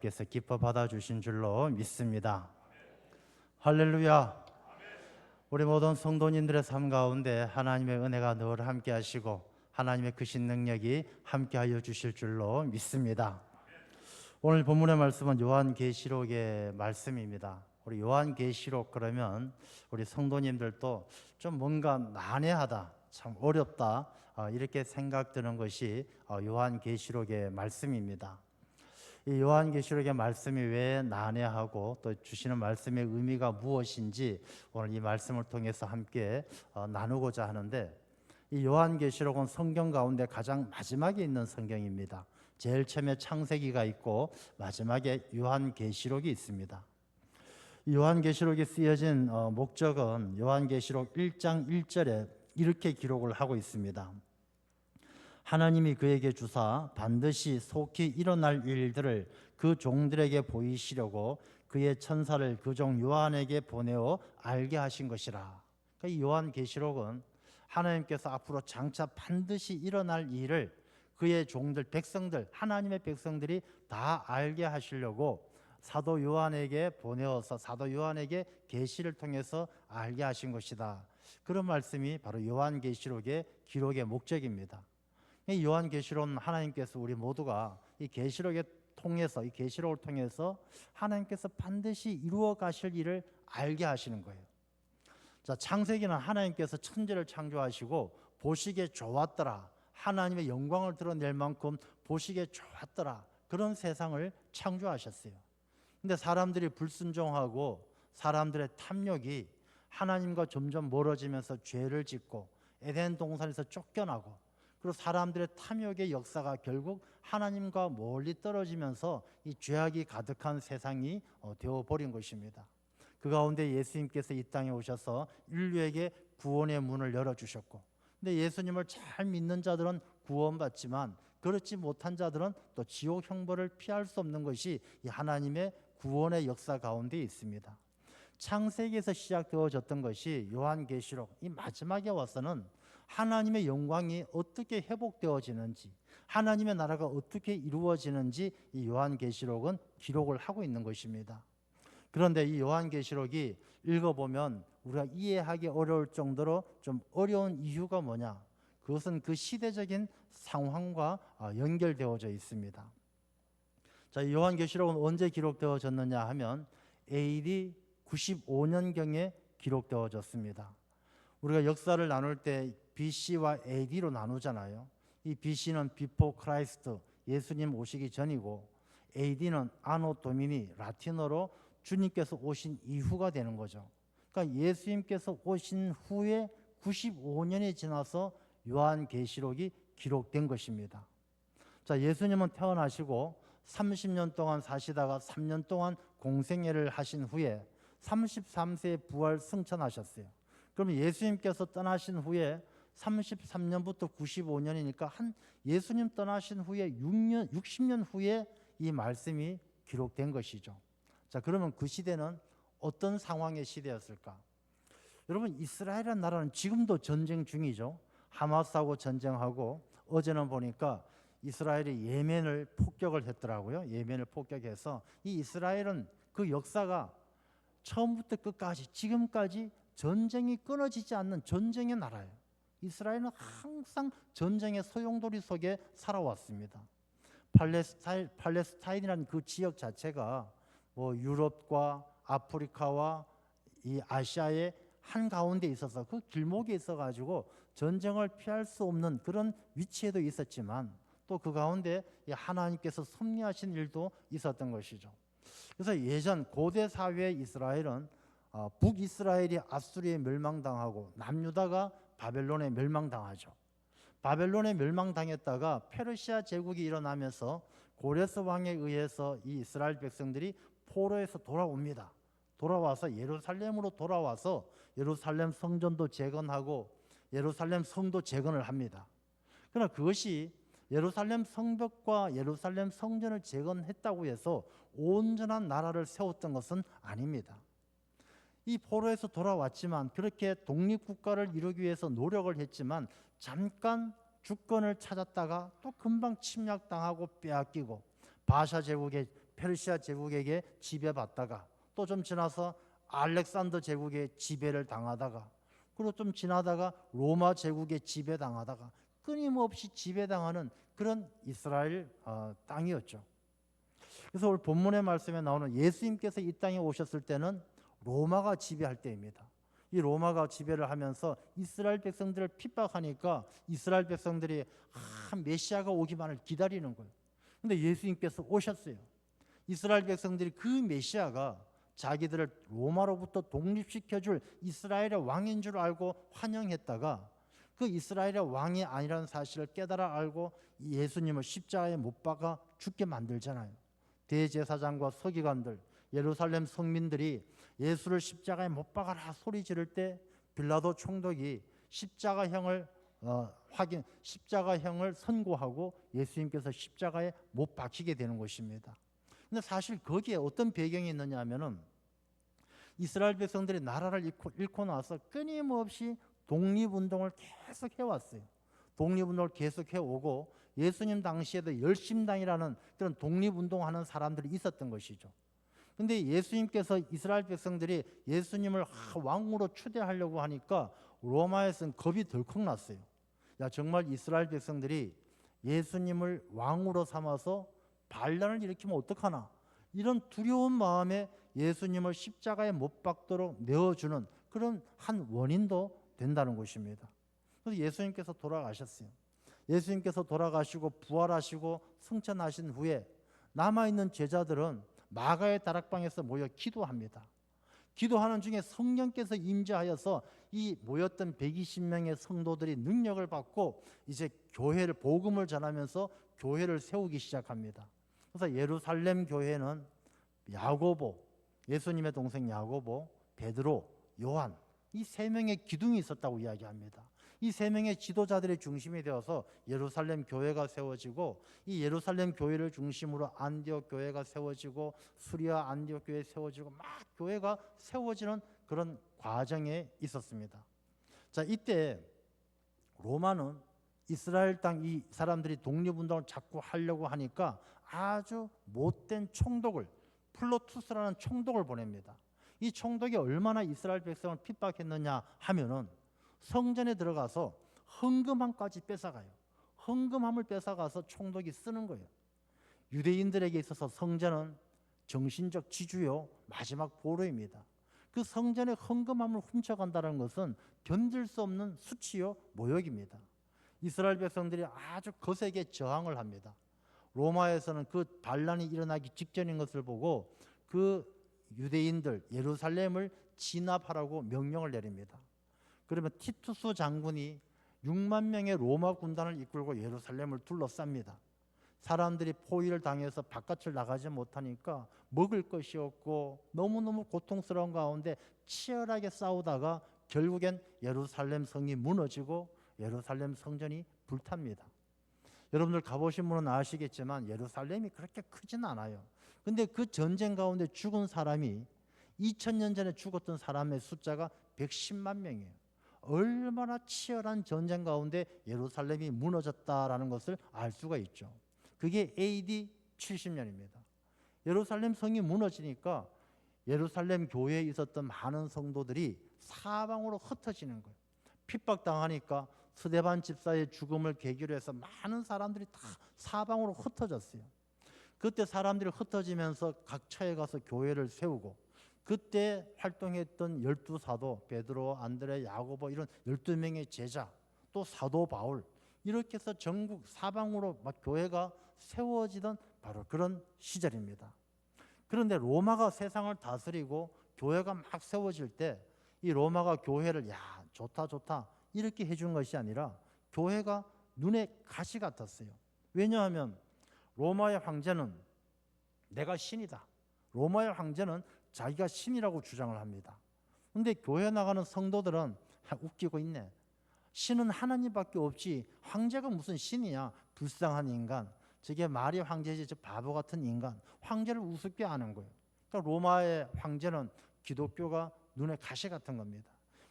께서 기뻐 받아주신 줄로 믿습니다. 할렐루야. 우리 모든 성도님들의 삶 가운데 하나님의 은혜가 늘 함께 하시고 하나님의 크신 능력이 함께하여 주실 줄로 믿습니다. 오늘 본문의 말씀은 요한계시록의 말씀입니다. 우리 요한계시록 그러면 우리 성도님들도 좀 뭔가 난해하다, 참 어렵다 이렇게 생각드는 것이 요한계시록의 말씀입니다. 이 요한계시록의 말씀이 왜 난해하고 또 주시는 말씀의 의미가 무엇인지 오늘 이 말씀을 통해서 함께 나누고자 하는데, 이 요한계시록은 성경 가운데 가장 마지막에 있는 성경입니다. 제일 처음에 창세기가 있고 마지막에 요한계시록이 있습니다. 이 요한계시록이 쓰여진 목적은 요한계시록 1장 1절에 이렇게 기록을 하고 있습니다. 하나님이 그에게 주사 반드시 속히 일어날 일들을 그 종들에게 보이시려고 그의 천사를 그 종 요한에게 보내어 알게 하신 것이라. 그러니까 이 요한계시록은 하나님께서 앞으로 장차 반드시 일어날 일을 그의 종들, 백성들, 하나님의 백성들이 다 알게 하시려고 사도 요한에게 보내어서 사도 요한에게 계시를 통해서 알게 하신 것이다. 그런 말씀이 바로 요한계시록의 기록의 목적입니다. 이 요한계시록은 하나님께서 우리 모두가 이 계시록을 통해서 하나님께서 반드시 이루어 가실 일을 알게 하시는 거예요. 자, 창세기는 하나님께서 천지를 창조하시고 보시기에 좋았더라, 하나님의 영광을 드러낼 만큼 보시기에 좋았더라, 그런 세상을 창조하셨어요. 근데 사람들이 불순종하고 사람들의 탐욕이 하나님과 점점 멀어지면서 죄를 짓고 에덴 동산에서 쫓겨나고, 그리고 사람들의 탐욕의 역사가 결국 하나님과 멀리 떨어지면서 이 죄악이 가득한 세상이 되어버린 것입니다. 그 가운데 예수님께서 이 땅에 오셔서 인류에게 구원의 문을 열어주셨고, 근데 예수님을 잘 믿는 자들은 구원받지만 그렇지 못한 자들은 또 지옥 형벌을 피할 수 없는 것이 이 하나님의 구원의 역사 가운데 있습니다. 창세기에서 시작되어졌던 것이 요한계시록 이 마지막에 와서는 하나님의 영광이 어떻게 회복되어지는지, 하나님의 나라가 어떻게 이루어지는지 이 요한계시록은 기록을 하고 있는 것입니다. 그런데 이 요한계시록이 읽어보면 우리가 이해하기 어려울 정도로 좀 어려운 이유가 뭐냐? 그것은 그 시대적인 상황과 연결되어져 있습니다. 자, 이 요한계시록은 언제 기록되어졌느냐 하면 AD 95년경에 기록되어졌습니다. 우리가 역사를 나눌 때 BC와 AD로 나누잖아요. 이 BC는 Before Christ, 예수님 오시기 전이고, AD는 Anno Domini, 라틴어로 주님께서 오신 이후가 되는 거죠. 그러니까 예수님께서 오신 후에 95년이 지나서 요한계시록이 기록된 것입니다. 자, 예수님은 태어나시고 30년 동안 사시다가 3년 동안 공생애를 하신 후에 33세에 부활 승천하셨어요. 그럼 예수님께서 떠나신 후에 33년부터 95년이니까 한 예수님 떠나신 후에 60년 후에 이 말씀이 기록된 것이죠. 자, 그러면 그 시대는 어떤 상황의 시대였을까? 여러분, 이스라엘이라는 나라는 지금도 전쟁 중이죠. 하마스하고 전쟁하고, 어제는 보니까 이스라엘이 예멘을 폭격을 했더라고요. 예멘을 폭격해서 이 이스라엘은 그 역사가 처음부터 끝까지 지금까지 전쟁이 끊어지지 않는 전쟁의 나라예요. 이스라엘은 항상 전쟁의 소용돌이 속에 살아왔습니다. 팔레스타인이라는 그 지역 자체가 뭐 유럽과 아프리카와 이 아시아의 한 가운데 있어서 그 길목에 있어가지고 전쟁을 피할 수 없는 그런 위치에도 있었지만, 또 그 가운데 하나님께서 섭리하신 일도 있었던 것이죠. 그래서 예전 고대 사회의 이스라엘은 북이스라엘이 아수리에 멸망당하고 남유다가 바벨론에 멸망당하죠. 바벨론에 멸망당했다가 페르시아 제국이 일어나면서 고레스 왕에 의해서 이 이스라엘 백성들이 포로에서 돌아옵니다. 돌아와서 예루살렘으로 돌아와서 예루살렘 성전도 재건하고 예루살렘 성도 재건을 합니다. 그러나 그것이 예루살렘 성벽과 예루살렘 성전을 재건했다고 해서 온전한 나라를 세웠던 것은 아닙니다. 이 포로에서 돌아왔지만 그렇게 독립국가를 이루기 위해서 노력을 했지만 잠깐 주권을 찾았다가 또 금방 침략당하고 빼앗기고 바샤 제국의 페르시아 제국에게 지배받다가 또 좀 지나서 알렉산더 제국의 지배를 당하다가 그리고 좀 지나다가 로마 제국의 지배당하다가 끊임없이 지배당하는 그런 이스라엘 땅이었죠. 그래서 오늘 본문의 말씀에 나오는 예수님께서 이 땅에 오셨을 때는 로마가 지배할 때입니다. 이 로마가 지배를 하면서 이스라엘 백성들을 핍박하니까 이스라엘 백성들이 메시아가 오기만을 기다리는 거예요. 근데 예수님께서 오셨어요. 이스라엘 백성들이 그 메시아가 자기들을 로마로부터 독립시켜줄 이스라엘의 왕인 줄 알고 환영했다가 그 이스라엘의 왕이 아니라는 사실을 깨달아 알고 예수님을 십자가에 못 박아 죽게 만들잖아요. 대제사장과 서기관들, 예루살렘 성민들이 예수를 십자가에 못 박아라 소리 지를 때 빌라도 총독이 십자가형을 선고하고 예수님께서 십자가에 못 박히게 되는 것입니다. 근데 사실 거기에 어떤 배경이 있느냐 하면은 이스라엘 백성들이 나라를 잃고 나서 끊임없이 독립운동을 계속 해왔어요. 독립운동을 계속 해오고 예수님 당시에도 열심당이라는 그런 독립운동하는 사람들이 있었던 것이죠. 근데 예수님께서 이스라엘 백성들이 예수님을 왕으로 추대하려고 하니까 로마에서는 겁이 덜컥 났어요. 야, 정말 이스라엘 백성들이 예수님을 왕으로 삼아서 반란을 일으키면 어떡하나, 이런 두려운 마음에 예수님을 십자가에 못 박도록 내어주는 그런 한 원인도 된다는 것입니다. 그래서 예수님께서 돌아가셨어요. 예수님께서 돌아가시고 부활하시고 승천하신 후에 남아있는 제자들은 마가의 다락방에서 모여 기도합니다. 기도하는 중에 성령께서 임재하여서 이 모였던 120명의 성도들이 능력을 받고 이제 교회를, 복음을 전하면서 교회를 세우기 시작합니다. 그래서 예루살렘 교회는 야고보, 예수님의 동생 야고보, 베드로, 요한, 이 세 명의 기둥이 있었다고 이야기합니다. 이 세 명의 지도자들의 중심이 되어서 예루살렘 교회가 세워지고, 이 예루살렘 교회를 중심으로 안디옥 교회가 세워지고, 수리아 안디옥 교회 세워지고, 막 교회가 세워지는 그런 과정에 있었습니다. 자, 이때 로마는 이스라엘 땅 이 사람들이 독립운동을 자꾸 하려고 하니까 아주 못된 총독을, 플로투스라는 총독을 보냅니다. 이 총독이 얼마나 이스라엘 백성을 핍박했느냐 하면은 성전에 들어가서 헌금함까지 뺏어가요. 헌금함을 뺏어가서 총독이 쓰는 거예요. 유대인들에게 있어서 성전은 정신적 지주요 마지막 보루입니다. 그 성전의 헌금함을 훔쳐간다는 것은 견딜 수 없는 수치요 모욕입니다. 이스라엘 백성들이 아주 거세게 저항을 합니다. 로마에서는 그 반란이 일어나기 직전인 것을 보고 그 유대인들 예루살렘을 진압하라고 명령을 내립니다. 그러면 티투스 장군이 6만 명의 로마 군단을 이끌고 예루살렘을 둘러쌉니다. 사람들이 포위를 당해서 바깥을 나가지 못하니까 먹을 것이 없고 너무너무 고통스러운 가운데 치열하게 싸우다가 결국엔 예루살렘 성이 무너지고 예루살렘 성전이 불탑니다. 여러분들 가보신 분은 아시겠지만 예루살렘이 그렇게 크진 않아요. 근데 그 전쟁 가운데 죽은 사람이 2000년 전에 죽었던 사람의 숫자가 110만 명이에요. 얼마나 치열한 전쟁 가운데 예루살렘이 무너졌다라는 것을 알 수가 있죠. 그게 AD 70년입니다. 예루살렘 성이 무너지니까 예루살렘 교회에 있었던 많은 성도들이 사방으로 흩어지는 거예요. 핍박당하니까 스데반 집사의 죽음을 계기로 해서 많은 사람들이 다 사방으로 흩어졌어요. 그때 사람들이 흩어지면서 각 처에 가서 교회를 세우고, 그때 활동했던 12사도 베드로, 안드레, 야고보 이런 12명의 제자, 또 사도 바울, 이렇게 해서 전국 사방으로 막 교회가 세워지던 바로 그런 시절입니다. 그런데 로마가 세상을 다스리고 교회가 막 세워질 때 이 로마가 교회를 야 좋다 좋다 이렇게 해준 것이 아니라 교회가 눈에 가시 같았어요. 왜냐하면 로마의 황제는 내가 신이다. 로마의 황제는 자기가 신이라고 주장을 합니다. 그런데 교회 나가는 성도들은 웃기고 있네. 신은 하나님밖에 없지 황제가 무슨 신이냐. 불쌍한 인간. 저게 말이 황제지 저 바보 같은 인간. 황제를 우습게 하는 거예요. 그러니까 로마의 황제는 기독교가 눈에 가시 같은 겁니다.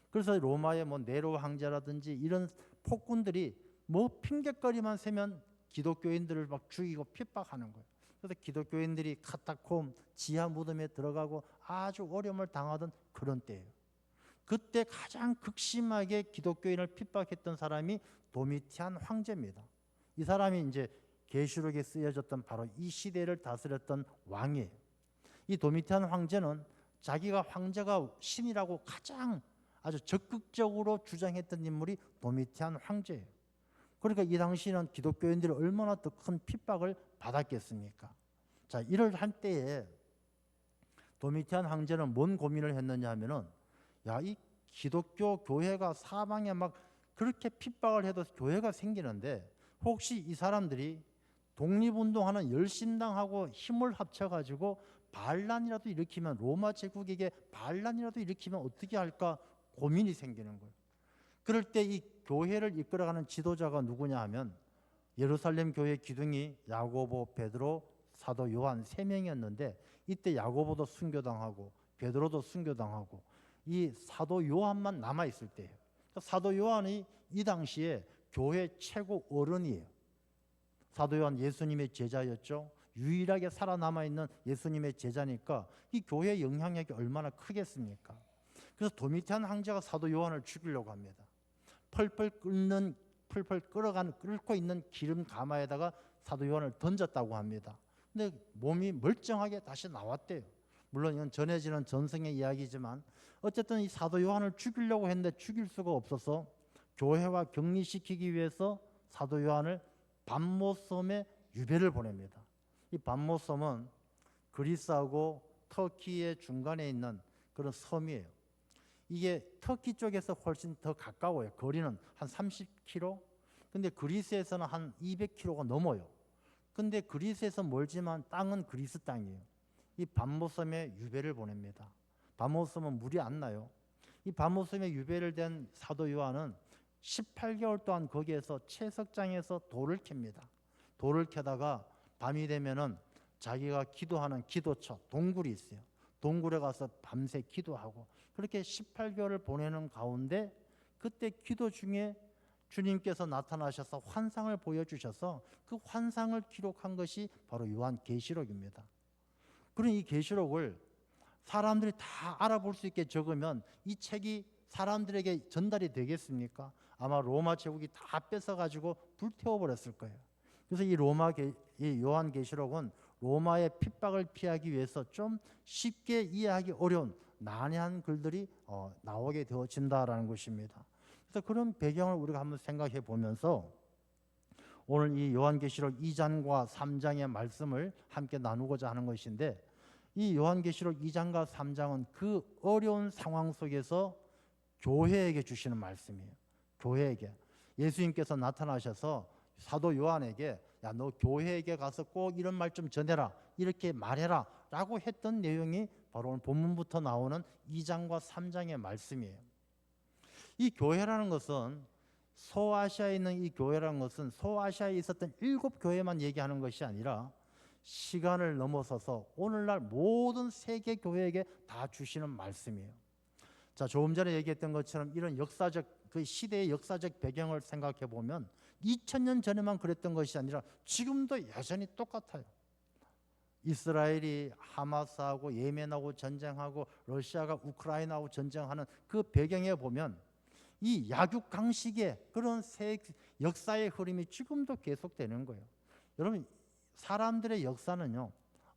그래서 로마의 뭐 네로 황제라든지 이런 폭군들이 뭐 핑계거리만 세면 기독교인들을 막 죽이고 핍박하는 거예요. 그래서 기독교인들이 카타콤 지하 무덤에 들어가고 아주 어려움을 당하던 그런 때예요. 그때 가장 극심하게 기독교인을 핍박했던 사람이 도미티안 황제입니다. 이 사람이 이제 계시록에 쓰여졌던 바로 이 시대를 다스렸던 왕이에요. 이 도미티안 황제는 자기가 황제가 신이라고 가장 아주 적극적으로 주장했던 인물이 도미티안 황제예요. 그러니까 이 당시에는 기독교인들이 얼마나 더 큰 핍박을 받았겠습니까? 자, 이럴 한때에 도미티안 황제는 뭔 고민을 했느냐 하면은, 야, 이 기독교 교회가 사방에 막 그렇게 핍박을 해도 교회가 생기는데, 혹시 이 사람들이 독립운동하는 열심당하고 힘을 합쳐가지고 반란이라도 일으키면, 로마 제국에게 반란이라도 일으키면 어떻게 할까 고민이 생기는 거예요. 그럴 때 이 교회를 이끌어가는 지도자가 누구냐 하면, 예루살렘 교회 기둥이 야고보, 베드로, 사도 요한 3명이었는데, 이때 야고보도 순교당하고 베드로도 순교당하고 이 사도 요한만 남아있을 때예요. 사도 요한이 이 당시에 교회 최고 어른이에요. 사도 요한 예수님의 제자였죠. 유일하게 살아남아있는 예수님의 제자니까 이 교회의 영향력이 얼마나 크겠습니까? 그래서 도미티안 황제가 사도 요한을 죽이려고 합니다. 펄펄 끓고 있는 기름 가마에다가 사도 요한을 던졌다고 합니다. 근데 몸이 멀쩡하게 다시 나왔대요. 물론 이건 전해지는 전승의 이야기지만 어쨌든 이 사도 요한을 죽이려고 했는데 죽일 수가 없어서 교회와 격리시키기 위해서 사도 요한을 밤모섬에 유배를 보냅니다. 이 밤모섬은 그리스하고 터키의 중간에 있는 그런 섬이에요. 이게 터키 쪽에서 훨씬 더 가까워요. 거리는 한 30km. 근데 그리스에서는 한 200km가 넘어요. 근데 그리스에서 멀지만 땅은 그리스 땅이에요. 이 밤모섬에 유배를 보냅니다. 밤모섬은 물이 안 나요. 이 밤모섬에 유배를 된 사도 요한은 18개월 동안 거기에서 채석장에서 돌을 캡니다. 돌을 캐다가 밤이 되면은 자기가 기도하는 기도처 동굴이 있어요. 동굴에 가서 밤새 기도하고 그렇게 18개월을 보내는 가운데 그때 기도 중에 주님께서 나타나셔서 환상을 보여주셔서 그 환상을 기록한 것이 바로 요한계시록입니다. 그런 이 계시록을 사람들이 다 알아볼 수 있게 적으면 이 책이 사람들에게 전달이 되겠습니까? 아마 로마 제국이 다 뺏어가지고 불태워버렸을 거예요. 그래서 이 요한계시록은 로마의 핍박을 피하기 위해서 좀 쉽게 이해하기 어려운 난해한 글들이 나오게 되어진다라는 것입니다. 그래서 그런 배경을 우리가 한번 생각해 보면서 오늘 이 요한계시록 2장과 3장의 말씀을 함께 나누고자 하는 것인데, 이 요한계시록 2장과 3장은 그 어려운 상황 속에서 교회에게 주시는 말씀이에요. 교회에게 예수님께서 나타나셔서 사도 요한에게 야, 너 교회에게 가서 꼭 이런 말 좀 전해라, 이렇게 말해라 라고 했던 내용이 바로 오늘 본문부터 나오는 2장과 3장의 말씀이에요. 이 교회라는 것은 소아시아에 있는 이 교회라는 것은 소아시아에 있었던 7교회만 얘기하는 것이 아니라 시간을 넘어서서 오늘날 모든 세계 교회에게 다 주시는 말씀이에요. 자, 조금 전에 얘기했던 것처럼 이런 역사적 그 시대의 역사적 배경을 생각해 보면 2000년 전에만 그랬던 것이 아니라 지금도 여전히 똑같아요. 이스라엘이 하마스하고 예멘하고 전쟁하고 러시아가 우크라이나하고 전쟁하는 그 배경에 보면 이 약육강식의 그런 역사의 흐름이 지금도 계속되는 거예요. 여러분, 사람들의 역사는요,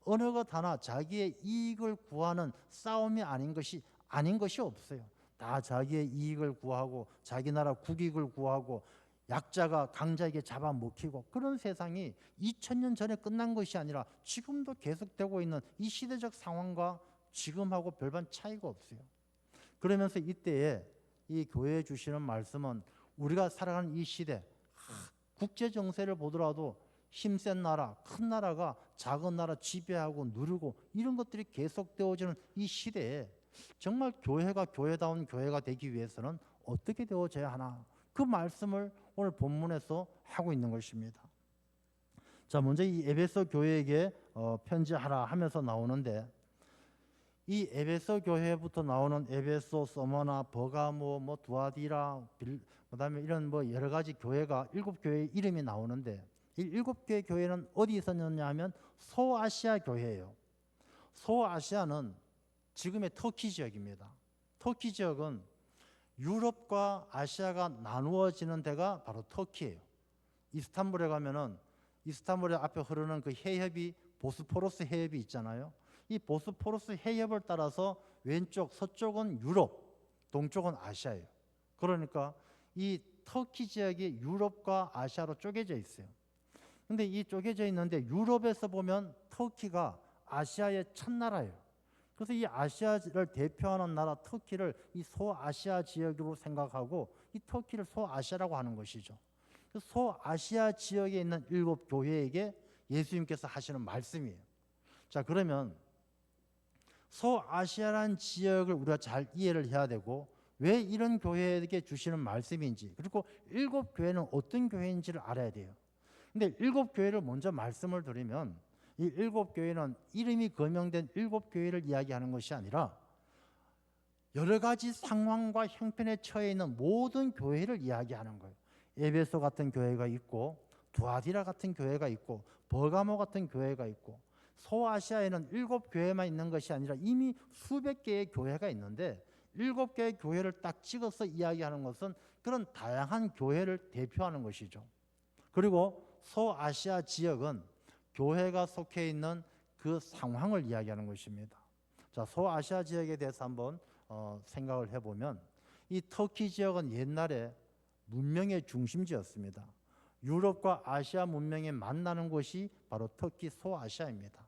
어느 것 하나 자기의 이익을 구하는 싸움이 아닌 것이 없어요. 다 자기의 이익을 구하고 자기 나라 국익을 구하고 약자가 강자에게 잡아먹히고 그런 세상이 2000년 전에 끝난 것이 아니라 지금도 계속되고 있는 이 시대적 상황과 지금하고 별반 차이가 없어요. 그러면서 이때에 이 교회에 주시는 말씀은 우리가 살아가는 이 시대, 국제 정세를 보더라도 힘센 나라, 큰 나라가 작은 나라 지배하고 누르고 이런 것들이 계속되어지는 이 시대에 정말 교회가 교회다운 교회가 되기 위해서는 어떻게 되어져야 하나, 그 말씀을 오늘 본문에서 하고 있는 것입니다. 자, 먼저 이 에베소 교회에게 편지하라 하면서 나오는데, 이 에베소 교회부터 나오는 에베소, 서머나, 버가모, 두아디라, 그다음에 이런 여러 가지 교회가 7교회의 이름이 나오는데, 이 7개의 교회는 어디 있었느냐 하면 소아시아 교회예요. 소아시아는 지금의 터키 지역입니다. 터키 지역은 유럽과 아시아가 나누어지는 데가 바로 터키예요. 이스탄불에 가면은 이스탄불의 앞에 흐르는 그 해협이 보스포러스 해협이 있잖아요. 이 보스포러스 해협을 따라서 왼쪽 서쪽은 유럽, 동쪽은 아시아예요. 그러니까 이 터키 지역이 유럽과 아시아로 쪼개져 있어요. 근데 이 쪼개져 있는데 유럽에서 보면 터키가 아시아의 첫 나라예요. 그래서 이 아시아를 대표하는 나라 터키를 이 소아시아 지역으로 생각하고 이 터키를 소아시아라고 하는 것이죠. 그 소아시아 지역에 있는 7 교회에게 예수님께서 하시는 말씀이에요. 자, 그러면 소아시아라는 지역을 우리가 잘 이해를 해야 되고 왜 이런 교회에게 주시는 말씀인지, 그리고 7 교회는 어떤 교회인지를 알아야 돼요. 근데 7 교회를 먼저 말씀을 드리면 이 7 교회는 이름이 거명된 7 교회를 이야기하는 것이 아니라 여러 가지 상황과 형편에 처해 있는 모든 교회를 이야기하는 거예요. 에베소 같은 교회가 있고 두아디라 같은 교회가 있고 버가모 같은 교회가 있고 소아시아에는 7 교회만 있는 것이 아니라 이미 수백 개의 교회가 있는데 7 개의 교회를 딱 찍어서 이야기하는 것은 그런 다양한 교회를 대표하는 것이죠. 그리고 소아시아 지역은 교회가 속해 있는 그 상황을 이야기하는 것입니다. 자, 소아시아 지역에 대해서 한번 생각을 해보면 이 터키 지역은 옛날에 문명의 중심지였습니다. 유럽과 아시아 문명이 만나는 곳이 바로 터키 소아시아입니다.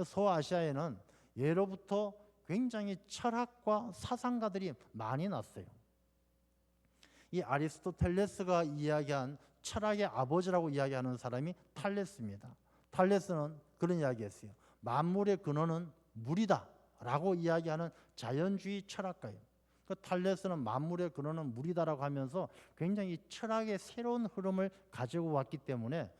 소아시아에는 예로부터 굉장히 철학과 사상가들이 많이 났어요. 이 아리스토텔레스가 이야기한 철학의 아버지라고 이야기하는 사람이 탈레스입니다. 탈레스는 그런 이야기했어요. 만물의 근원은 물이다 라고 이야기하는 자연주의 철학가예요. 그 탈레스는 만물의 근원은 물이다라고 하면서 굉장히 철학의 새로운 흐름을 가지고 왔기 때문에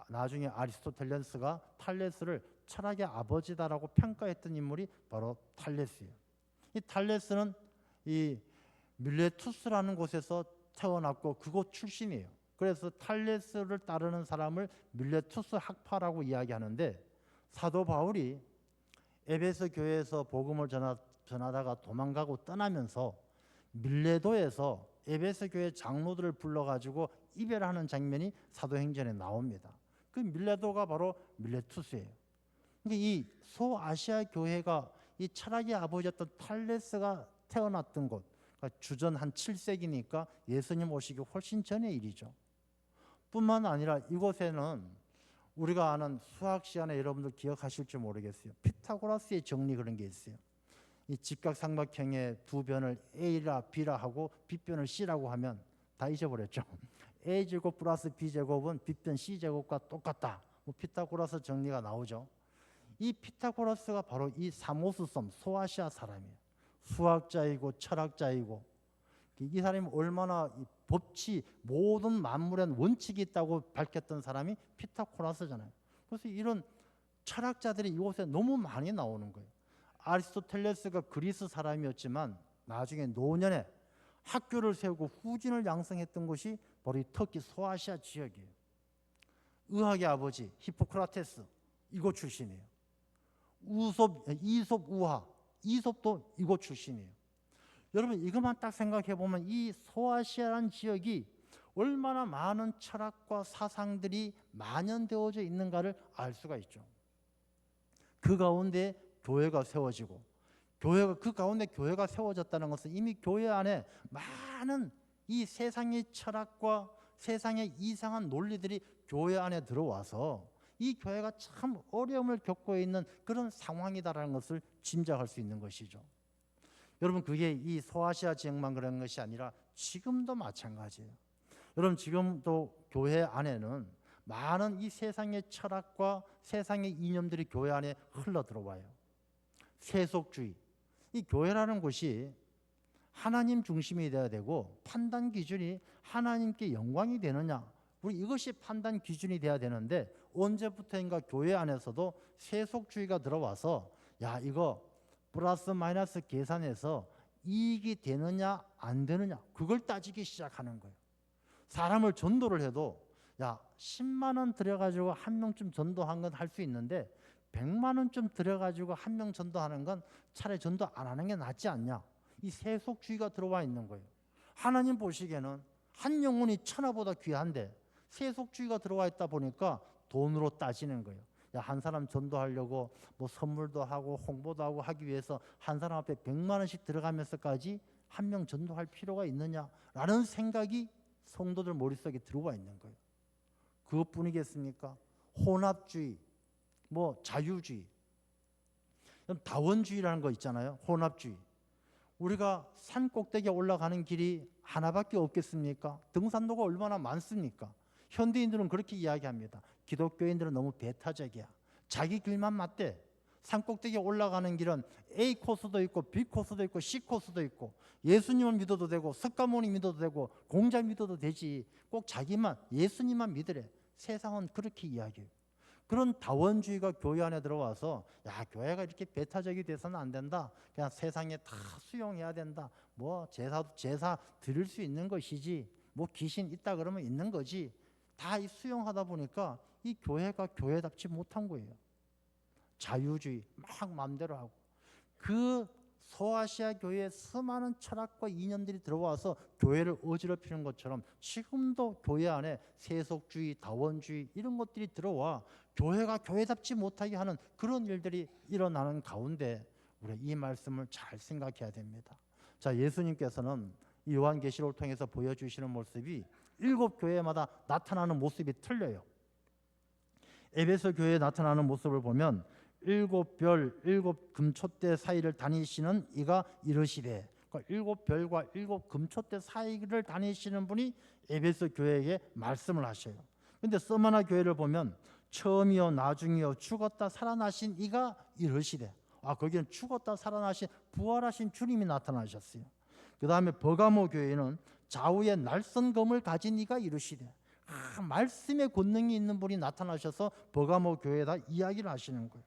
나중에 아리스토텔레스가 탈레스를 철학의 아버지다라고 평가했던 인물이 바로 탈레스예요. 이 탈레스는 이 밀레투스라는 곳에서 태어났고 그곳 출신이에요. 그래서 탈레스를 따르는 사람을 밀레투스 학파라고 이야기하는데 사도 바울이 에베소 교회에서 복음을 전하다가 도망가고 떠나면서 밀레도에서 에베소 교회 장로들을 불러가지고 이별하는 장면이 사도행전에 나옵니다. 그 밀레도가 바로 밀레투스예요. 그러니까 이 소아시아 교회가 이 철학의 아버지였던 탈레스가 태어났던 곳, 그러니까 주전 한 7세기니까 예수님 오시기 훨씬 전의 일이죠. 뿐만 아니라 이곳에는 우리가 아는 수학 시간에 여러분들 기억하실지 모르겠어요. 피타고라스의 정리 그런 게 있어요. 이 직각삼각형의 두 변을 A라 B라 하고 B변을 C라고 하면 다 잊어버렸죠. A제곱 플러스 B제곱은 B변 C제곱과 똑같다. 뭐 피타고라스 정리가 나오죠. 이 피타고라스가 바로 이 사모스섬 소아시아 사람이에요. 수학자이고 철학자이고 이 사람이 얼마나 이 법치 모든 만물엔 원칙이 있다고 밝혔던 사람이 피타고라스잖아요. 그래서 이런 철학자들이 이곳에 너무 많이 나오는 거예요. 아리스토텔레스가 그리스 사람이었지만 나중에 노년에 학교를 세우고 후진을 양성했던 곳이 바로 이 터키 소아시아 지역이에요. 의학의 아버지 히포크라테스 이곳 출신이에요. 이솝 우화 이솝도 이곳 출신이에요. 여러분 이것만 딱 생각해 보면 이 소아시아라는 지역이 얼마나 많은 철학과 사상들이 만연되어져 있는가를 알 수가 있죠. 그 가운데 교회가 세워지고 그 가운데 교회가 세워졌다는 것은 이미 교회 안에 많은 이 세상의 철학과 세상의 이상한 논리들이 교회 안에 들어와서 이 교회가 참 어려움을 겪고 있는 그런 상황이다라는 것을 짐작할 수 있는 것이죠. 여러분 그게 이 소아시아 지역만 그런 것이 아니라 지금도 마찬가지예요. 여러분 지금도 교회 안에는 많은 이 세상의 철학과 세상의 이념들이 교회 안에 흘러 들어와요. 세속주의. 이 교회라는 곳이 하나님 중심이 되어야 되고 판단 기준이 하나님께 영광이 되느냐. 우리 이것이 판단 기준이 되어야 되는데 언제부터인가 교회 안에서도 세속주의가 들어와서 야 이거 플러스 마이너스 계산해서 이익이 되느냐 안 되느냐 그걸 따지기 시작하는 거예요. 사람을 전도를 해도 야 10만 원 들여가지고 한 명쯤 전도한 건 할 수 있는데 100만 원쯤 들여가지고 한 명 전도하는 건 차라리 전도 안 하는 게 낫지 않냐. 이 세속주의가 들어와 있는 거예요. 하나님 보시기에는 한 영혼이 천하보다 귀한데 세속주의가 들어와 있다 보니까 돈으로 따지는 거예요. 야, 한 사람 전도하려고 뭐 선물도 하고 홍보도 하고 하기 위해서 한 사람 앞에 100만 원씩 들어가면서까지 한 명 전도할 필요가 있느냐라는 생각이 성도들 머릿속에 들어와 있는 거예요. 그것뿐이겠습니까? 혼합주의, 뭐 자유주의, 다원주의라는 거 있잖아요. 혼합주의. 우리가 산 꼭대기에 올라가는 길이 하나밖에 없겠습니까? 등산로가 얼마나 많습니까? 현대인들은 그렇게 이야기합니다. 기독교인들은 너무 배타적이야. 자기 길만 맞대. 산 꼭대기에 올라가는 길은 A 코스도 있고 B 코스도 있고 C 코스도 있고 예수님을 믿어도 되고 석가모니 믿어도 되고 공자 믿어도 되지. 꼭 자기만 예수님만 믿으래. 세상은 그렇게 이야기해요. 그런 다원주의가 교회 안에 들어와서 야, 교회가 이렇게 배타적이 돼서는 안 된다. 그냥 세상에 다 수용해야 된다. 뭐 제사 드릴 수 있는 것이지. 뭐 귀신 있다 그러면 있는 거지. 다 수용하다 보니까 이 교회가 교회답지 못한 거예요. 자유주의 막 마음대로 하고. 그 소아시아 교회에 수많은 철학과 이념들이 들어와서 교회를 어지럽히는 것처럼 지금도 교회 안에 세속주의, 다원주의 이런 것들이 들어와 교회가 교회답지 못하게 하는 그런 일들이 일어나는 가운데 우리가 이 말씀을 잘 생각해야 됩니다. 자, 예수님께서는 이 요한계시록을 통해서 보여주시는 모습이 7교회마다 나타나는 모습이 틀려요. 에베소 교회에 나타나는 모습을 보면 7별 7금촛대 사이를 다니시는 이가 이르시되, 그러니까 7별과 7금촛대 사이를 다니시는 분이 에베소 교회에게 말씀을 하셔요. 그런데 서마나 교회를 보면 처음이요 나중이요 죽었다 살아나신 이가 이르시되, 거기는 죽었다 살아나신 부활하신 주님이 나타나셨어요. 그 다음에 버가모 교회는 좌우에 날선 검을 가진 이가 이르시되, 말씀의 권능이 있는 분이 나타나셔서 버가모 교회에다 이야기를 하시는 거예요.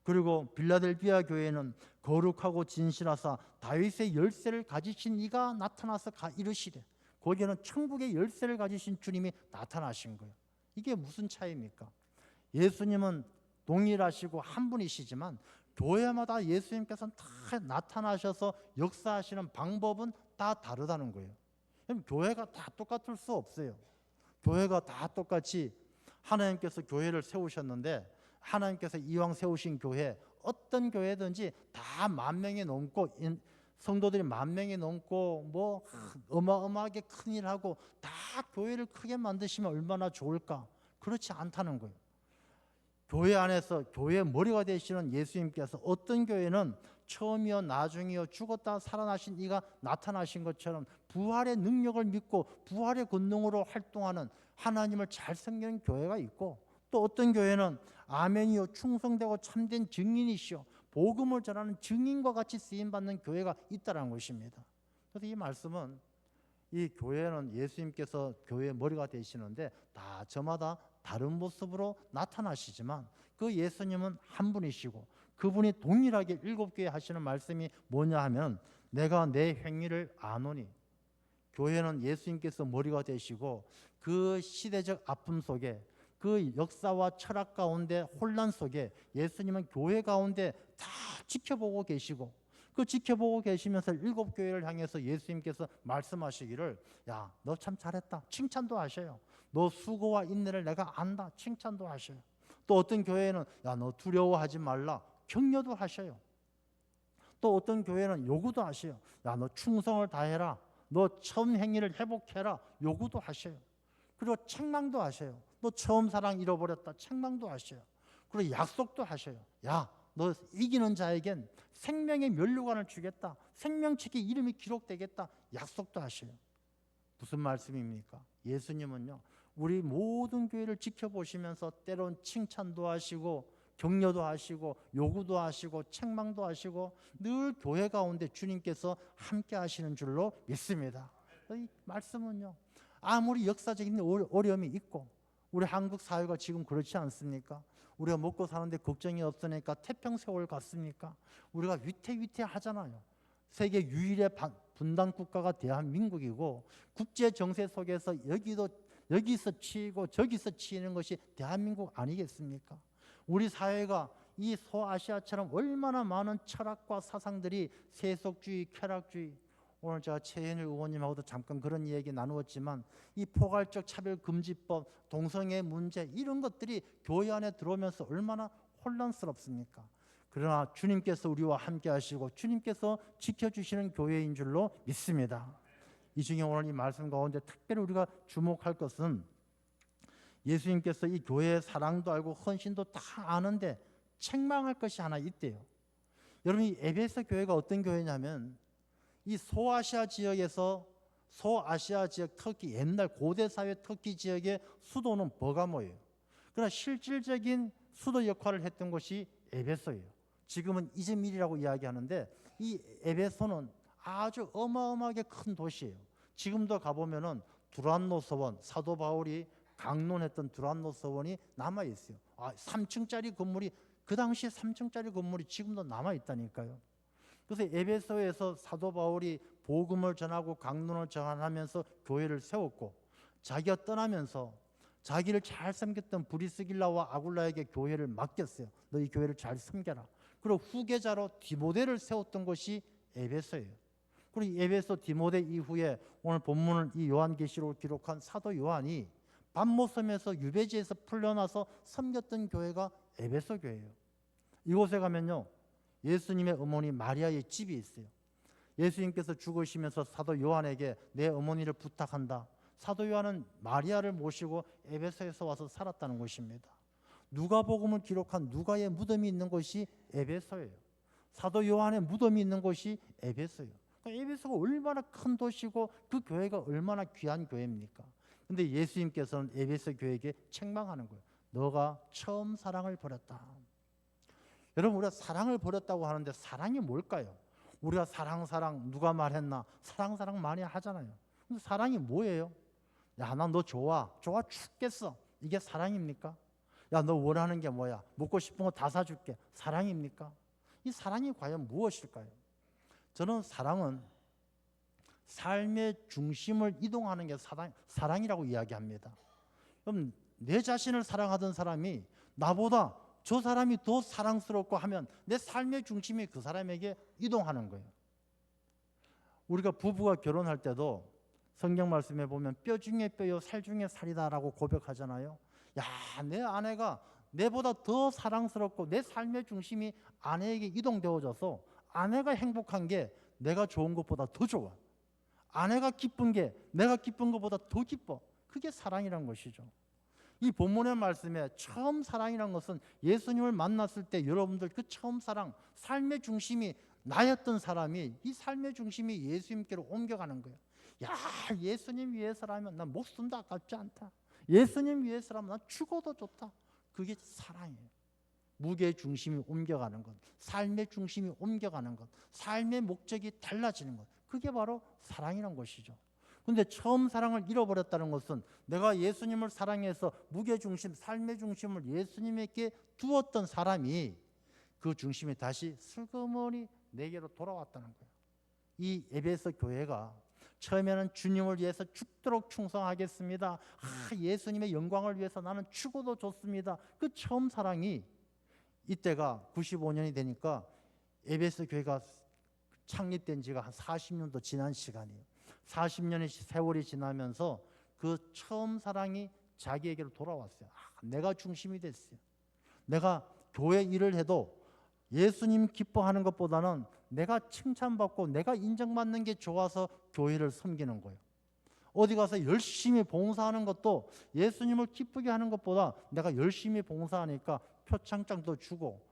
그리고 빌라델비아 교회는 거룩하고 진실하사 다윗의 열쇠를 가지신 이가 나타나서 이르시되, 거기에는 천국의 열쇠를 가지신 주님이 나타나신 거예요. 이게 무슨 차이입니까? 예수님은 동일하시고 한 분이시지만 교회마다 예수님께서는 다 나타나셔서 역사하시는 방법은 다 다르다는 거예요. 교회가 다 똑같을 수 없어요. 교회가 다 똑같이 하나님께서 교회를 세우셨는데, 하나님께서 이왕 세우신 교회, 어떤 교회든지 다 10,000명이 넘고 성도들이 10,000명이 넘고 뭐 어마어마하게 큰일 하고 다 교회를 크게 만드시면 얼마나 좋을까? 그렇지 않다는 거예요. 교회 안에서 교회의 머리가 되시는 예수님께서 어떤 교회는 처음이요 나중이요 죽었다 살아나신 이가 나타나신 것처럼 부활의 능력을 믿고 부활의 권능으로 활동하는 하나님을 잘 섬기는 교회가 있고, 또 어떤 교회는 아멘이요 충성되고 참된 증인이시요 복음을 전하는 증인과 같이 쓰임받는 교회가 있다는 것입니다. 그래서 이 말씀은 이 교회는 예수님께서 교회의 머리가 되시는데 다 저마다 다른 모습으로 나타나시지만 그 예수님은 한 분이시고 그분이 동일하게 7교회 하시는 말씀이 뭐냐 하면, 내가 내 행위를 아노니. 교회는 예수님께서 머리가 되시고 그 시대적 아픔 속에, 그 역사와 철학 가운데 혼란 속에 예수님은 교회 가운데 다 지켜보고 계시고, 그 지켜보고 계시면서 7교회를 향해서 예수님께서 말씀하시기를, 야, 너 참 잘했다, 칭찬도 하셔요. 너 수고와 인내를 내가 안다, 칭찬도 하셔요. 또 어떤 교회는 야, 너 두려워하지 말라, 격려도 하셔요. 또 어떤 교회는 요구도 하셔요. 야, 너 충성을 다해라, 너 처음 행위를 회복해라, 요구도 하셔요. 그리고 책망도 하셔요. 너 처음 사랑 잃어버렸다, 책망도 하셔요. 그리고 약속도 하셔요. 야, 너 이기는 자에겐 생명의 면류관을 주겠다, 생명책에 이름이 기록되겠다, 약속도 하셔요. 무슨 말씀입니까? 예수님은요, 우리 모든 교회를 지켜보시면서 때론 칭찬도 하시고 격려도 하시고 요구도 하시고 책망도 하시고 늘 교회 가운데 주님께서 함께 하시는 줄로 믿습니다. 이 말씀은요, 아무리 역사적인 어려움이 있고, 우리 한국 사회가 지금 그렇지 않습니까? 우리가 먹고 사는데 걱정이 없으니까 태평세월 같습니까? 우리가 위태위태하잖아요. 세계 유일의 분단 국가가 대한민국이고, 국제 정세 속에서 여기서 치이고 저기서 치이는 것이 대한민국 아니겠습니까? 우리 사회가 이 소아시아처럼 얼마나 많은 철학과 사상들이 세속주의, 쾌락주의, 오늘 제가 최현일 의원님하고도 잠깐 그런 이야기 나누었지만 이 포괄적 차별금지법, 동성애 문제 이런 것들이 교회 안에 들어오면서 얼마나 혼란스럽습니까? 그러나 주님께서 우리와 함께 하시고 주님께서 지켜주시는 교회인 줄로 믿습니다. 이 중에 오늘 이 말씀 가운데 특별히 우리가 주목할 것은 예수님께서 이 교회의 사랑도 알고 헌신도 다 아는데 책망할 것이 하나 있대요. 여러분, 이 에베소 교회가 어떤 교회냐면 이 소아시아 지역에서 소아시아 지역, 터키, 옛날 고대 사회 터키 지역의 수도는 버가모예요. 그러나 실질적인 수도 역할을 했던 곳이 에베소예요. 지금은 이즈밀이라고 이야기하는데 이 에베소는 아주 어마어마하게 큰 도시예요. 지금도 가보면은 두란노 서원, 사도 바울이 강론했던 두란노 서원이 남아 있어요. 3층짜리 건물이, 그 당시에 3층짜리 건물이 지금도 남아 있다니까요. 그래서 에베소에서 사도 바울이 복음을 전하고 강론을 전하면서 교회를 세웠고, 자기가 떠나면서 자기를 잘 섬겼던 브리스길라와 아굴라에게 교회를 맡겼어요. 너희 교회를 잘 섬겨라. 그리고 후계자로 디모데를 세웠던 것이 에베소예요. 그리고 이 에베소 디모데 이후에 오늘 본문을 이 요한계시록을 기록한 사도 요한이 밤모섬에서 유배지에서 풀려나서 섬겼던 교회가 에베소 교회예요. 이곳에 가면요, 예수님의 어머니 마리아의 집이 있어요. 예수님께서 죽으시면서 사도 요한에게 내 어머니를 부탁한다. 사도 요한은 마리아를 모시고 에베소에서 와서 살았다는 것입니다. 누가복음을 기록한 누가의 무덤이 있는 곳이 에베소예요. 사도 요한의 무덤이 있는 곳이 에베소예요. 그러니까 에베소가 얼마나 큰 도시고 그 교회가 얼마나 귀한 교회입니까? 근데 예수님께서는 에베소 교회에게 책망하는 거예요. 너가 처음 사랑을 버렸다. 여러분, 우리가 사랑을 버렸다고 하는데 사랑이 뭘까요? 우리가 사랑 누가 말했나? 사랑 많이 하잖아요. 근데 사랑이 뭐예요? 야, 나 너 좋아 죽겠어. 이게 사랑입니까? 야, 너 원하는 게 뭐야? 먹고 싶은 거 다 사줄게. 사랑입니까? 이 사랑이 과연 무엇일까요? 저는 사랑은 삶의 중심을 이동하는 게 사랑이라고 이야기합니다. 그럼 내 자신을 사랑하던 사람이 나보다 저 사람이 더 사랑스럽고 하면 내 삶의 중심이 그 사람에게 이동하는 거예요. 우리가 부부가 결혼할 때도 성경 말씀에 보면 뼈 중에 뼈요 살 중에 살이다라고 고백하잖아요. 야, 내 아내가 내보다 더 사랑스럽고 내 삶의 중심이 아내에게 이동되어져서 아내가 행복한 게 내가 좋은 것보다 더 좋아. 아내가 기쁜 게 내가 기쁜 것보다 더 기뻐. 그게 사랑이란 것이죠. 이 본문의 말씀에 처음 사랑이란 것은 예수님을 만났을 때 여러분들 그 처음 사랑, 삶의 중심이 나였던 사람이 이 삶의 중심이 예수님께로 옮겨가는 거예요. 야, 예수님 위해서라면 난 목숨도 아깝지 않다. 예수님 위해서라면 난 죽어도 좋다. 그게 사랑이에요. 무게의 중심이 옮겨가는 것, 삶의 중심이 옮겨가는 것, 삶의 목적이 달라지는 것, 그게 바로 사랑이란 것이죠. 근데 처음 사랑을 잃어버렸다는 것은 내가 예수님을 사랑해서 무게중심, 삶의 중심을 예수님에게 두었던 사람이 그 중심이 다시 슬그머니 내게로 돌아왔다는 거예요. 이 에베소 교회가 처음에는 주님을 위해서 죽도록 충성하겠습니다. 예수님의 영광을 위해서 나는 죽어도 좋습니다. 그 처음 사랑이 이때가 95년이 되니까 에베소 교회가 창립된 지가 한 40년도 지난 시간이에요. 40년의 세월이 지나면서 그 처음 사랑이 자기에게로 돌아왔어요. 내가 중심이 됐어요. 내가 교회 일을 해도 예수님 기뻐하는 것보다는 내가 칭찬받고 내가 인정받는 게 좋아서 교회를 섬기는 거예요. 어디 가서 열심히 봉사하는 것도 예수님을 기쁘게 하는 것보다 내가 열심히 봉사하니까 표창장도 주고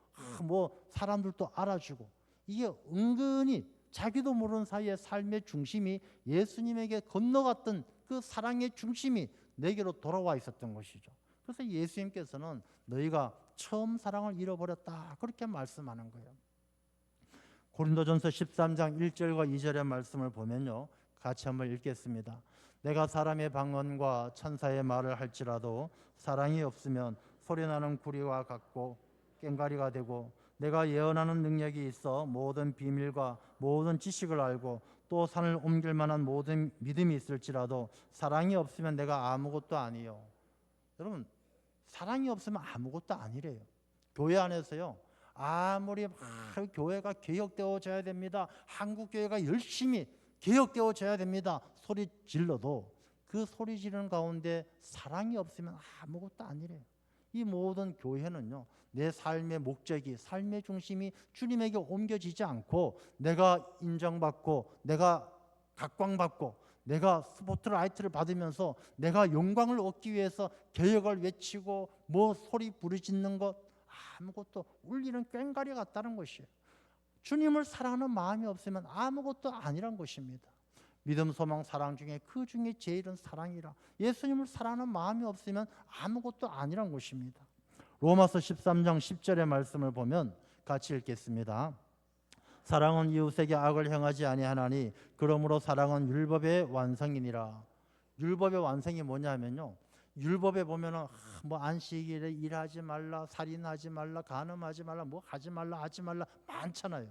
뭐 사람들도 알아주고, 이게 은근히 자기도 모르는 사이에 삶의 중심이 예수님에게 건너갔던 그 사랑의 중심이 내게로 돌아와 있었던 것이죠. 그래서 예수님께서는 너희가 처음 사랑을 잃어버렸다, 그렇게 말씀하는 거예요. 고린도전서 13장 1절과 2절의 말씀을 보면요, 같이 한번 읽겠습니다. 내가 사람의 방언과 천사의 말을 할지라도 사랑이 없으면 소리나는 구리와 같고 꽹과리가 되고, 내가 예언하는 능력이 있어 모든 비밀과 모든 지식을 알고 또 산을 옮길 만한 모든 믿음이 있을지라도 사랑이 없으면 내가 아무것도 아니요. 여러분, 사랑이 없으면 아무것도 아니래요. 교회 안에서요, 아무리 막 교회가 개혁되어져야 됩니다, 한국 교회가 열심히 개혁되어져야 됩니다 소리 질러도 그 소리 지르는 가운데 사랑이 없으면 아무것도 아니래요. 이 모든 교회는요, 내 삶의 목적이, 삶의 중심이 주님에게 옮겨지지 않고 내가 인정받고 내가 각광받고 내가 스포트라이트를 받으면서 내가 영광을 얻기 위해서 개혁을 외치고 뭐 소리 부르짖는 것, 아무것도 울리는 꽹과리 같다는 것이에요. 주님을 사랑하는 마음이 없으면 아무것도 아니란 것입니다. 믿음, 소망, 사랑 중에 그 중에 제일은 사랑이라. 예수님을 사랑하는 마음이 없으면 아무것도 아니란 것입니다. 로마서 13장 10절의 말씀을 보면 같이 읽겠습니다. 사랑은 이웃에게 악을 행하지 아니하나니 그러므로 사랑은 율법의 완성이니라. 율법의 완성이 뭐냐면요, 율법에 보면은 뭐 안식일에 일하지 말라, 살인하지 말라, 간음하지 말라, 뭐 하지 말라, 하지 말라 많잖아요.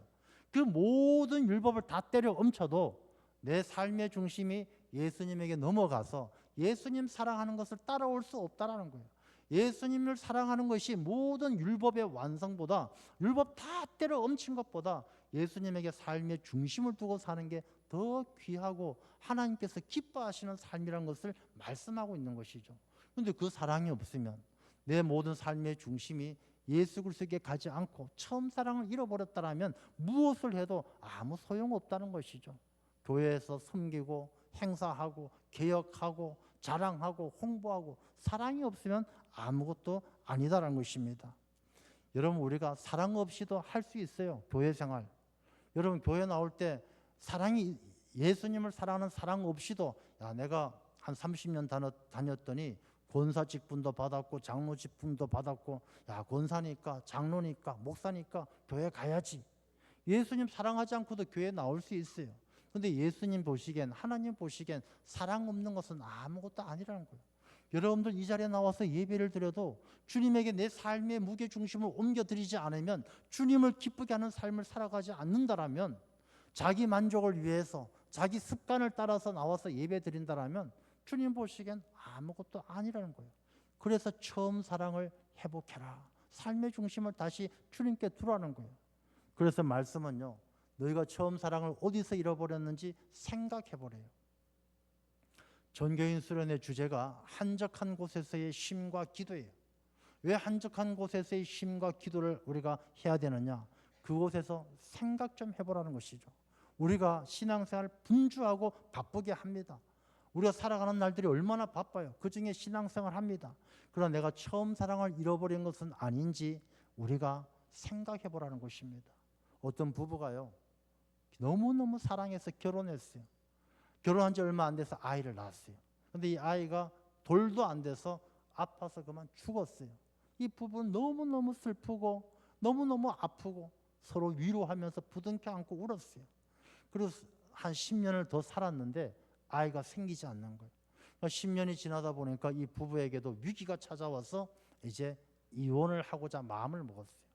그 모든 율법을 다 때려 엎쳐도 내 삶의 중심이 예수님에게 넘어가서 예수님 사랑하는 것을 따라올 수 없다라는 거예요. 예수님을 사랑하는 것이 모든 율법의 완성보다, 율법 다 때려 엎친 것보다 예수님에게 삶의 중심을 두고 사는 게 더 귀하고 하나님께서 기뻐하시는 삶이라는 것을 말씀하고 있는 것이죠. 그런데 그 사랑이 없으면 내 모든 삶의 중심이 예수 그리스도에게 가지 않고 처음 사랑을 잃어버렸다면 무엇을 해도 아무 소용없다는 것이죠. 교회에서 섬기고 행사하고 개혁하고 자랑하고 홍보하고 사랑이 없으면 아무것도 아니다라는 것입니다. 여러분, 우리가 사랑 없이도 할 수 있어요. 교회 생활. 여러분, 교회 나올 때 사랑이, 예수님을 사랑하는 사랑 없이도, 야, 내가 한 30년 다녔더니 권사 직분도 받았고 장로 직분도 받았고, 야, 권사니까 장로니까 목사니까 교회 가야지. 예수님 사랑하지 않고도 교회 나올 수 있어요. 그런데 예수님 보시기엔, 하나님 보시기엔 사랑 없는 것은 아무것도 아니라는 거예요. 여러분들 이 자리에 나와서 예배를 드려도 주님에게 내 삶의 무게중심을 옮겨드리지 않으면, 주님을 기쁘게 하는 삶을 살아가지 않는다라면, 자기 만족을 위해서 자기 습관을 따라서 나와서 예배 드린다라면 주님 보시기엔 아무것도 아니라는 거예요. 그래서 처음 사랑을 회복해라. 삶의 중심을 다시 주님께 두라는 거예요. 그래서 말씀은요, 너희가 처음 사랑을 어디서 잃어버렸는지 생각해보래요. 전교인 수련의 주제가 한적한 곳에서의 쉼과 기도예요. 왜 한적한 곳에서의 쉼과 기도를 우리가 해야 되느냐? 그곳에서 생각 좀 해보라는 것이죠. 우리가 신앙생활 분주하고 바쁘게 합니다. 우리가 살아가는 날들이 얼마나 바빠요. 그중에 신앙생활 합니다. 그러나 내가 처음 사랑을 잃어버린 것은 아닌지 우리가 생각해 보라는 것입니다. 어떤 부부가요, 너무너무 사랑해서 결혼했어요. 결혼한 지 얼마 안 돼서 아이를 낳았어요. 그런데 이 아이가 돌도 안 돼서 아파서 그만 죽었어요. 이 부부는 너무너무 슬프고 너무너무 아프고 서로 위로하면서 부둥켜 안고 울었어요. 그래서 한 10년을 더 살았는데 아이가 생기지 않는 거예요. 10년이 지나다 보니까 이 부부에게도 위기가 찾아와서 이제 이혼을 하고자 마음을 먹었어요.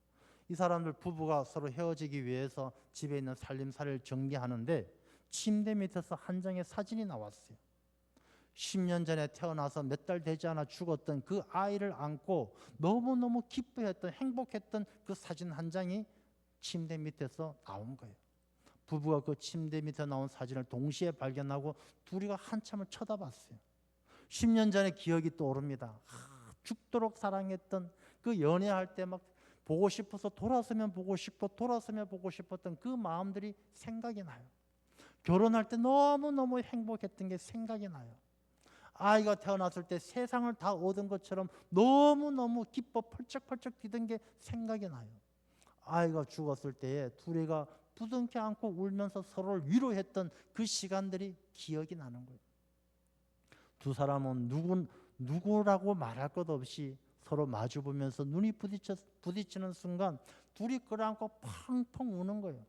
이 사람들 부부가 서로 헤어지기 위해서 집에 있는 살림살이를 정리하는데 침대 밑에서 한 장의 사진이 나왔어요. 10년 전에 태어나서 몇 달 되지 않아 죽었던 그 아이를 안고 너무너무 기뻐했던, 행복했던 그 사진 한 장이 침대 밑에서 나온 거예요. 부부가 그 침대 밑에 나온 사진을 동시에 발견하고 둘이가 한참을 쳐다봤어요. 10년 전의 기억이 떠오릅니다. 죽도록 사랑했던, 그 연애할 때 막 보고 싶어서 돌아서면 보고 싶고 돌아서면 보고 싶었던 그 마음들이 생각이 나요. 결혼할 때 너무너무 행복했던 게 생각이 나요. 아이가 태어났을 때 세상을 다 얻은 것처럼 너무너무 기뻐 펄쩍펄쩍 뛰던 게 생각이 나요. 아이가 죽었을 때에 둘이가 부둥켜 안고 울면서 서로를 위로했던 그 시간들이 기억이 나는 거예요. 두 사람은 누구라고 말할 것 없이 서로 마주보면서 눈이 부딪히는 순간 둘이 끌어안고 펑펑 우는 거예요.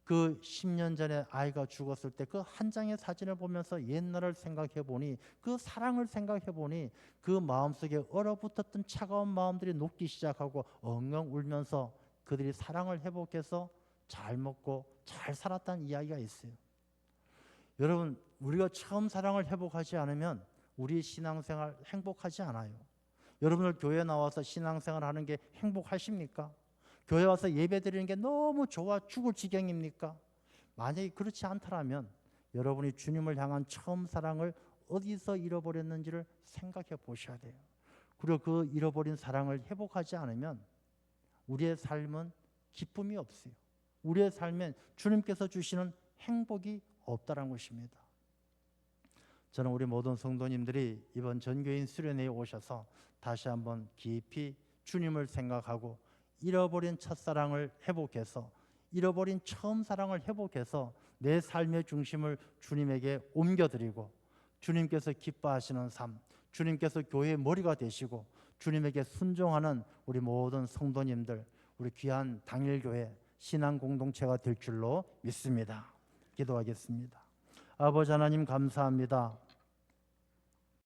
그 10년 전에 아이가 죽었을 때 그 한 장의 사진을 보면서 옛날을 생각해 보니, 그 사랑을 생각해 보니 그 마음속에 얼어붙었던 차가운 마음들이 녹기 시작하고 엉엉 울면서 그들이 사랑을 회복해서 잘 먹고 잘 살았다는 이야기가 있어요. 여러분, 우리가 처음 사랑을 회복하지 않으면 우리 신앙생활 행복하지 않아요. 여러분들 교회 나와서 신앙생활 하는 게 행복하십니까? 교회 와서 예배 드리는 게 너무 좋아 죽을 지경입니까? 만약에 그렇지 않다면 여러분이 주님을 향한 처음 사랑을 어디서 잃어버렸는지를 생각해 보셔야 돼요. 그리고 그 잃어버린 사랑을 회복하지 않으면 우리의 삶은 기쁨이 없어요. 우리의 삶엔 주님께서 주시는 행복이 없다는 것입니다. 저는 우리 모든 성도님들이 이번 전교인 수련회에 오셔서 다시 한번 깊이 주님을 생각하고 잃어버린 첫사랑을 회복해서 잃어버린 처음 사랑을 회복해서 내 삶의 중심을 주님에게 옮겨드리고 주님께서 기뻐하시는 삶, 주님께서 교회의 머리가 되시고 주님에게 순종하는 우리 모든 성도님들, 우리 귀한 당일교회 신앙 공동체가 될 줄로 믿습니다. 기도하겠습니다. 아버지 하나님 감사합니다.